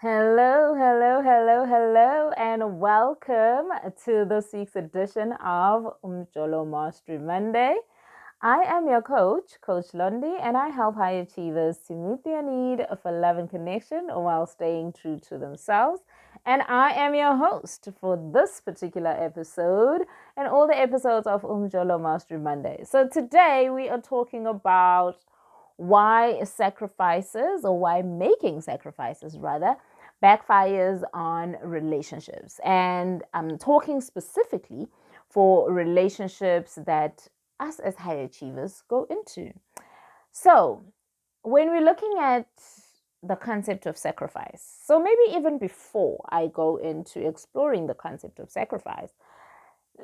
Hello, hello, hello, hello, and welcome to this week's edition of Umjolo Mastery Monday. I am your coach, Coach Lundi, and I help high achievers to meet their need for love and connection while staying true to themselves. And I am your host for this particular episode and all the episodes of Umjolo Mastery Monday. So today we are talking about why sacrifices, or why making sacrifices rather, backfires on relationships. And I'm talking specifically for relationships that us as high achievers go into. So, when we're looking at the concept of sacrifice, so maybe even before I go into exploring the concept of sacrifice,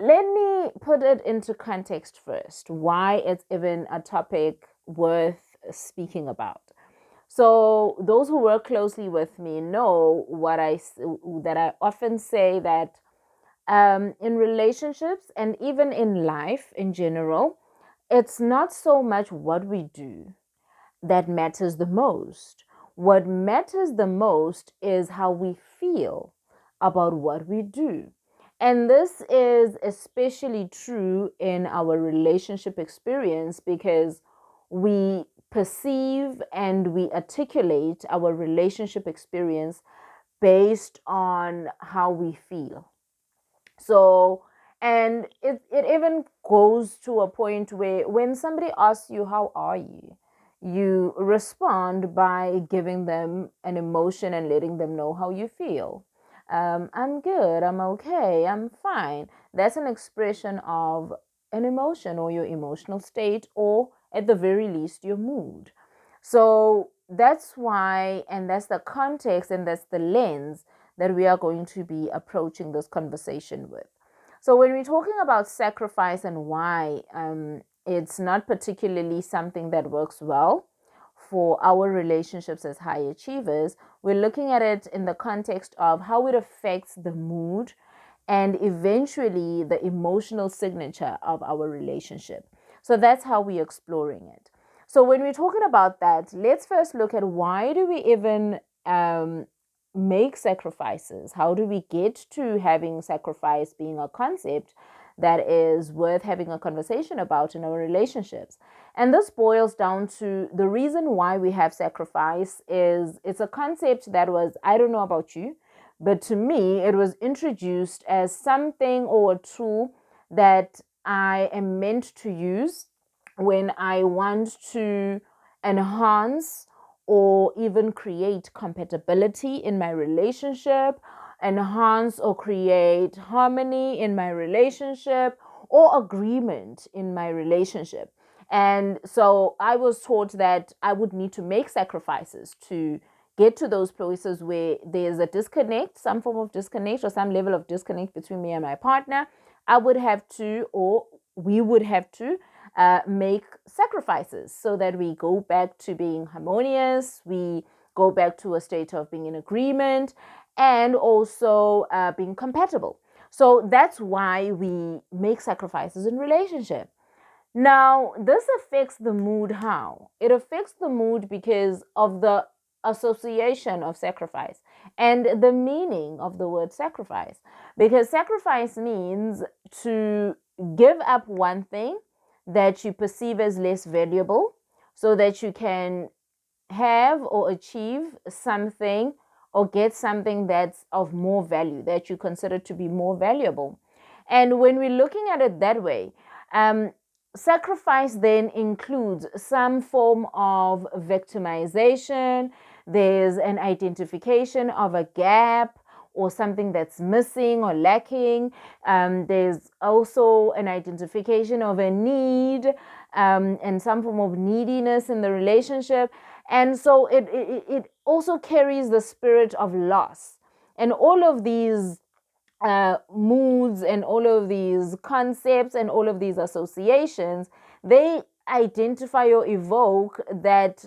let me put it into context first, why it's even a topic worth speaking about. So those who work closely with me know that I often say that in relationships and even in life in general, it's not so much what we do that matters the most. What matters the most is how we feel about what we do. And this is especially true in our relationship experience because we perceive and we articulate our relationship experience based on how we feel. So, and it even goes to a point where when somebody asks you, how are you? You respond by giving them an emotion and letting them know how you feel. I'm good, I'm okay, I'm fine. That's an expression of an emotion or your emotional state, or at the very least, your mood. So that's why, and that's the context, and that's the lens that we are going to be approaching this conversation with. So, when we're talking about sacrifice and why it's not particularly something that works well for our relationships as high achievers, we're looking at it in the context of how it affects the mood and eventually the emotional signature of our relationship. So, that's how we're exploring it. So, when we're talking about that, let's first look at why do we even make sacrifices? How do we get to having sacrifice being a concept that is worth having a conversation about in our relationships? And this boils down to the reason why we have sacrifice is it's a concept that was, I don't know about you, but to me, it was introduced as something or a tool that I am meant to use when I want to enhance or even create compatibility in my relationship, enhance or create harmony in my relationship, or agreement in my relationship. And so I was taught that I would need to make sacrifices to get to those places where there's a disconnect, some form of disconnect or some level of disconnect between me and my partner. I would have to, or we would have to, make sacrifices so that we go back to being harmonious, we go back to a state of being in agreement, and also being compatible. So that's why we make sacrifices in relationship. Now, this affects the mood how? It affects the mood because of the association of sacrifice and the meaning of the word sacrifice. Because sacrifice means to give up one thing that you perceive as less valuable so that you can have or achieve something or get something that's of more value that you consider to be more valuable. And when we're looking at it that way, um, sacrifice then includes some form of victimization. There's an identification of a gap or something that's missing or lacking. There's also an identification of a need and some form of neediness in the relationship. And so it also carries the spirit of loss. And all of these moods and all of these concepts and all of these associations, they identify or evoke that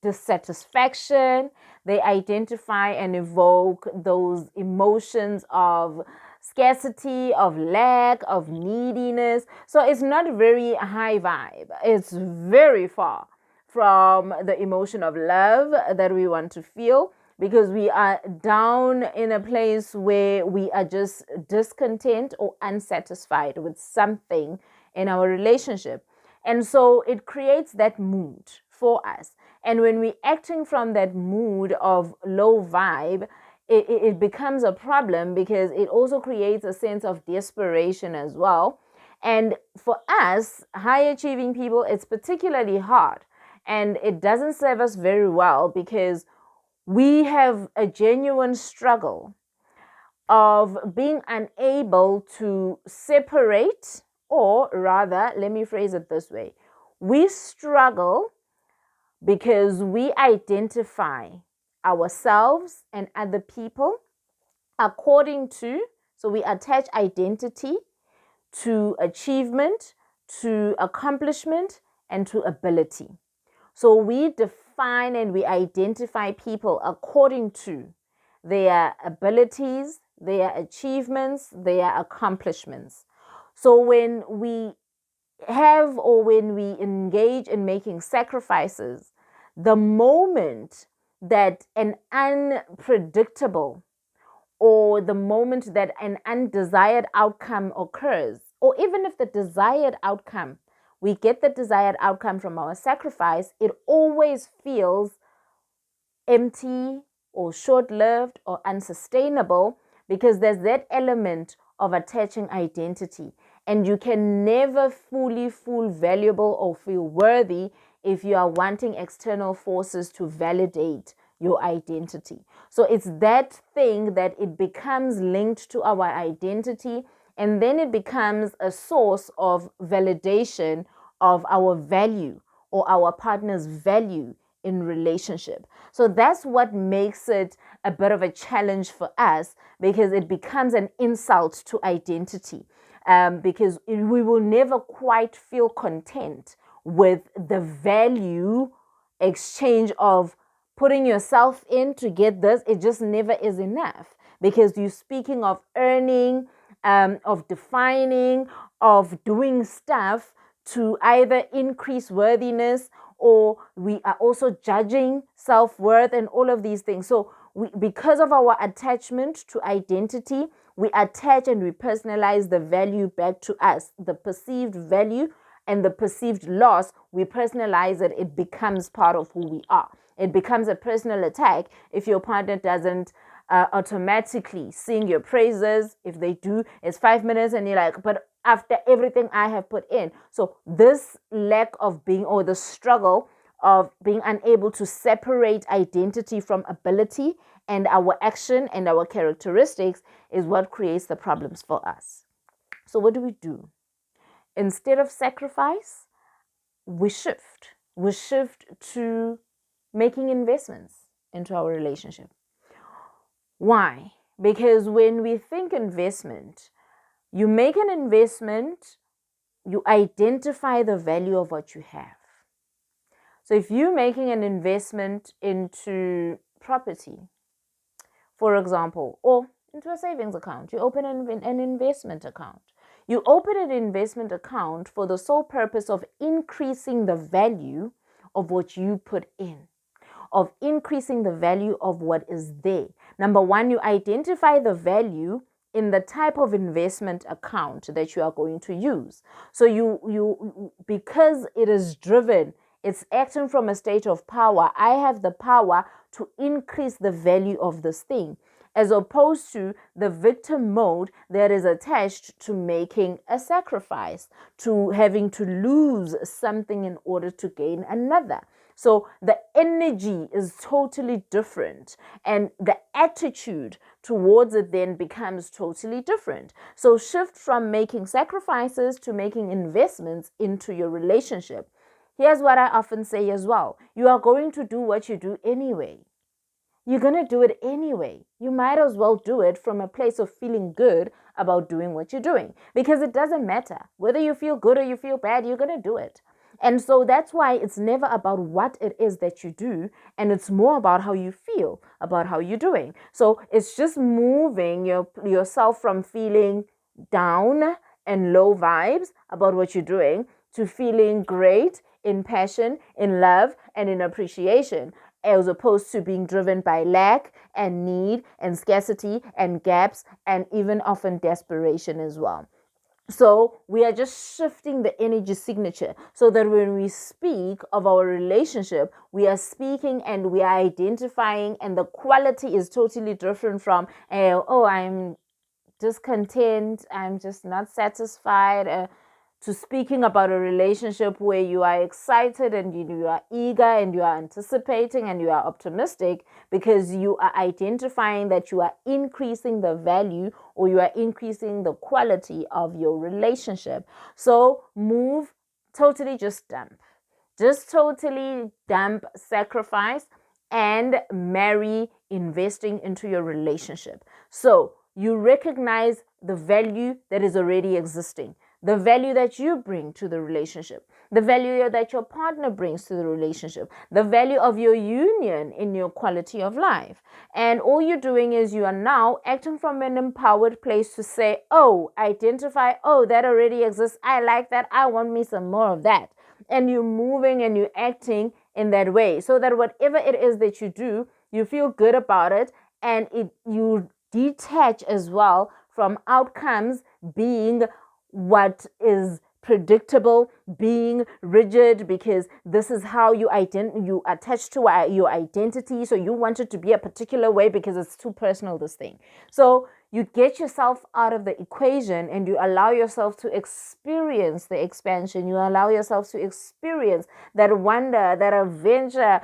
dissatisfaction. They identify and evoke those emotions of scarcity, of lack, of neediness. So it's not very high vibe. It's very far from the emotion of love that we want to feel, because we are down in a place where we are just discontent or unsatisfied with something in our relationship. And so it creates that mood for us. And when we're acting from that mood of low vibe, it becomes a problem, because it also creates a sense of desperation as well. And for us, high achieving people, it's particularly hard, and it doesn't serve us very well, because we have a genuine struggle of being unable to separate, or rather, let me phrase it this way: we struggle because we identify ourselves and other people according to, so we attach identity to achievement, to accomplishment, and to ability. So we define and we identify people according to their abilities, their achievements, their accomplishments. So when we have, or when we engage in making sacrifices, the moment that an unpredictable, or the moment that an undesired outcome occurs, or even if the desired outcome, we get the desired outcome from our sacrifice, it always feels empty or short lived or unsustainable, because there's that element of attaching identity. And you can never fully feel valuable or feel worthy if you are wanting external forces to validate your identity. So it's that thing that it becomes linked to our identity, and then it becomes a source of validation of our value or our partner's value in relationship. So that's what makes it a bit of a challenge for us, because it becomes an insult to identity. Because we will never quite feel content with the value exchange of putting yourself in to get this. It just never is enough, because you're speaking of earning, of defining, of doing stuff to either increase worthiness, or we are also judging self-worth and all of these things. So because of our attachment to identity, we attach and we personalize the value back to us, the perceived value and the perceived loss. We personalize it. It becomes part of who we are. It becomes a personal attack if your partner doesn't automatically sing your praises. If they do, it's 5 minutes and you're like, but after everything I have put in. So this lack of being, or the struggle of being unable to separate identity from ability and our action and our characteristics, is what creates the problems for us. So what do? Instead of sacrifice, we shift. We shift to making investments into our relationship. Why? Because when we think investment, you make an investment, you identify the value of what you have. So if you're making an investment into property, for example, or into a savings account, you open an investment account. You open an investment account for the sole purpose of increasing the value of what you put in, of increasing the value of what is there. Number one, you identify the value in the type of investment account that you are going to use. So you because it is driven, it's acting from a state of power. I have the power to increase the value of this thing, as opposed to the victim mode that is attached to making a sacrifice, to having to lose something in order to gain another. So the energy is totally different, and the attitude towards it then becomes totally different. So shift from making sacrifices to making investments into your relationship. Here's what I often say as well: you are going to do what you do anyway. You're going to do it anyway. You might as well do it from a place of feeling good about doing what you're doing, because it doesn't matter whether you feel good or you feel bad, you're going to do it. And so that's why it's never about what it is that you do, and it's more about how you feel about how you're doing. So it's just moving yourself from feeling down and low vibes about what you're doing to feeling great in passion, in love, and in appreciation, as opposed to being driven by lack and need and scarcity and gaps and even often desperation as well. So we are just shifting the energy signature so that when we speak of our relationship, we are speaking and we are identifying, and the quality is totally different from, oh, I'm discontent, I'm just not satisfied, to speaking about a relationship where you are excited and you are eager and you are anticipating and you are optimistic, because you are identifying that you are increasing the value or you are increasing the quality of your relationship. So move, totally just dump. Just totally dump, sacrifice, and marry investing into your relationship. So you recognize the value that is already existing, the value that you bring to the relationship, the value that your partner brings to the relationship, the value of your union in your quality of life. And all you're doing is you are now acting from an empowered place to say, oh, identify, oh, that already exists. I like that. I want me some more of that. And you're moving and you're acting in that way so that whatever it is that you do, you feel good about it, and you detach as well from outcomes being what is predictable, being rigid, because this is how you attach to your identity, so you want it to be a particular way because it's too personal, this thing. So you get yourself out of the equation and you allow yourself to experience the expansion. You allow yourself to experience that wonder, that adventure.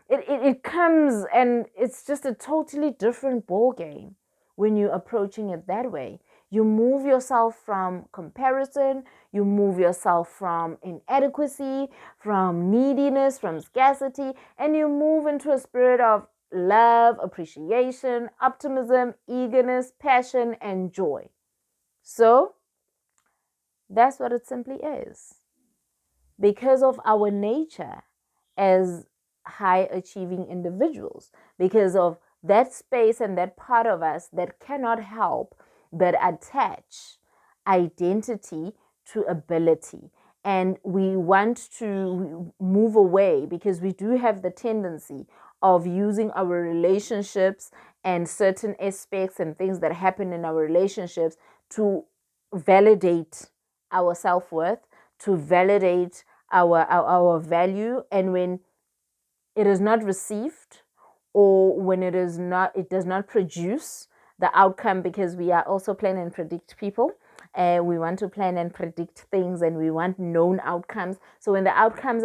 It comes, and it's just a totally different ball game when you're approaching it that way. You move yourself from comparison, you move yourself from inadequacy, from neediness, from scarcity, and you move into a spirit of love, appreciation, optimism, eagerness, passion, and joy. So that's what it simply is. Because of our nature as high achieving individuals, because of that space and that part of us that cannot help but attach identity to ability. And we want to move away because we do have the tendency of using our relationships and certain aspects and things that happen in our relationships to validate our self-worth, to validate our value. And when it is not received, or when it does not produce the outcome, because we are also plan and predict people, we want to plan and predict things, and we want known outcomes. So when the outcomes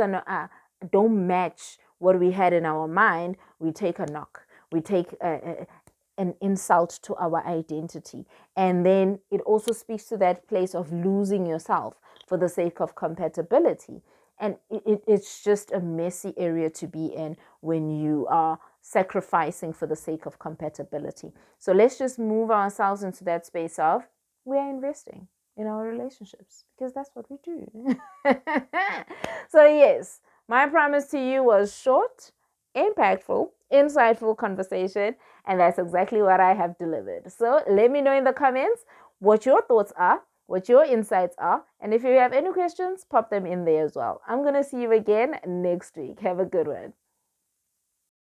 don't match what we had in our mind, we take a knock, we take an insult to our identity. And then it also speaks to that place of losing yourself for the sake of compatibility. And it's just a messy area to be in when you are sacrificing for the sake of compatibility. So let's just move ourselves into that space of, we are investing in our relationships because that's what we do. So yes, my promise to you was short, impactful, insightful conversation, and that's exactly what I have delivered. So let me know in the comments what your thoughts are, what your insights are, and if you have any questions, pop them in there as well. I'm going to see you again next week. Have a good one.